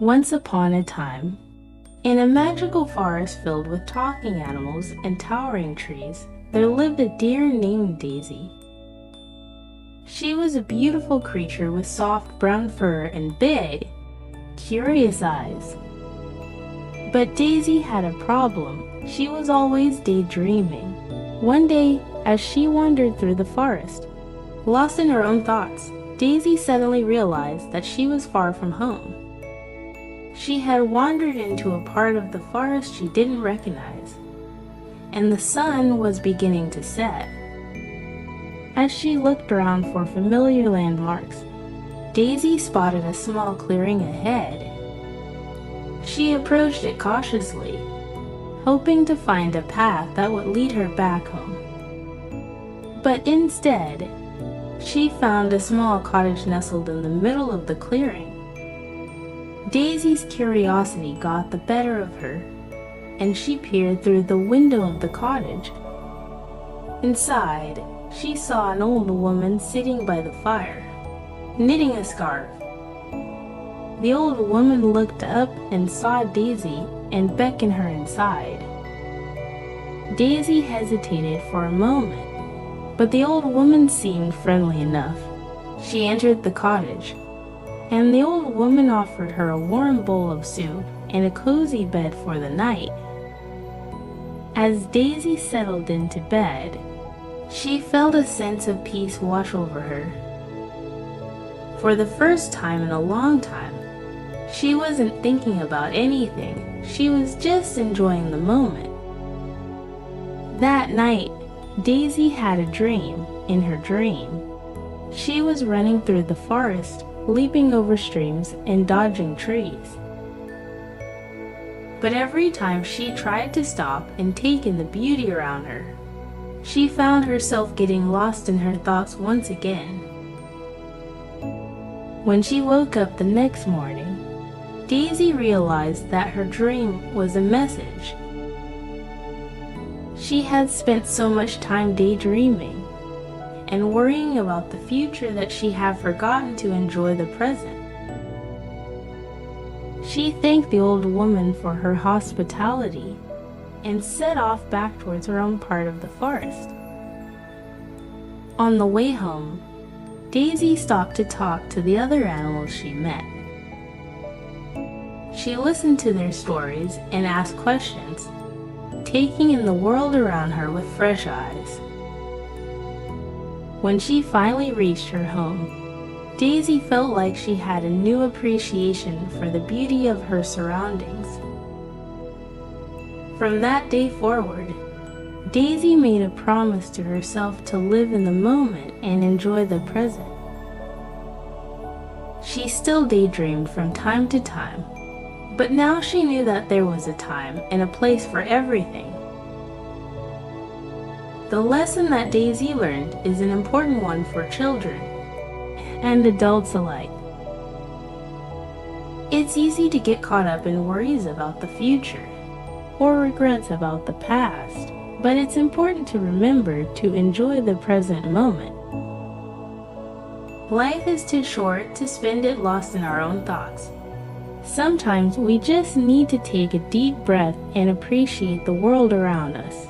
Once upon a time, in a magical forest filled with talking animals and towering trees, there lived a deer named Daisy. She was a beautiful creature with soft brown fur and big, curious eyes. But Daisy had a problem. She was always daydreaming. One day, as she wandered through the forest, lost in her own thoughts, Daisy suddenly realized that she was far from home. She had wandered into a part of the forest she didn't recognize, and the sun was beginning to set. As she looked around for familiar landmarks, Daisy spotted a small clearing ahead. She approached it cautiously, hoping to find a path that would lead her back home. But instead, she found a small cottage nestled in the middle of the clearing. Daisy's curiosity got the better of her, and she peered through the window of the cottage. Inside, she saw an old woman sitting by the fire, knitting a scarf. The old woman looked up and saw Daisy and beckoned her inside. Daisy hesitated for a moment, but the old woman seemed friendly enough. She entered the cottage, and the old woman offered her a warm bowl of soup and a cozy bed for the night. As Daisy settled into bed, she felt a sense of peace wash over her. For the first time in a long time, she wasn't thinking about anything. She was just enjoying the moment. That night, Daisy had a dream. In her dream, she was running through the forest, leaping over streams and dodging trees. But every time she tried to stop and take in the beauty around her, she found herself getting lost in her thoughts once again. When she woke up the next morning, Daisy realized that her dream was a message. She had spent so much time daydreaming and worrying about the future that she had forgotten to enjoy the present. She thanked the old woman for her hospitality and set off back towards her own part of the forest. On the way home, Daisy stopped to talk to the other animals she met. She listened to their stories and asked questions, taking in the world around her with fresh eyes. When she finally reached her home, Daisy felt like she had a new appreciation for the beauty of her surroundings. From that day forward, Daisy made a promise to herself to live in the moment and enjoy the present. She still daydreamed from time to time, but now she knew that there was a time and a place for everything. The lesson that Daisy learned is an important one for children and adults alike. It's easy to get caught up in worries about the future or regrets about the past, but it's important to remember to enjoy the present moment. Life is too short to spend it lost in our own thoughts. Sometimes we just need to take a deep breath and appreciate the world around us.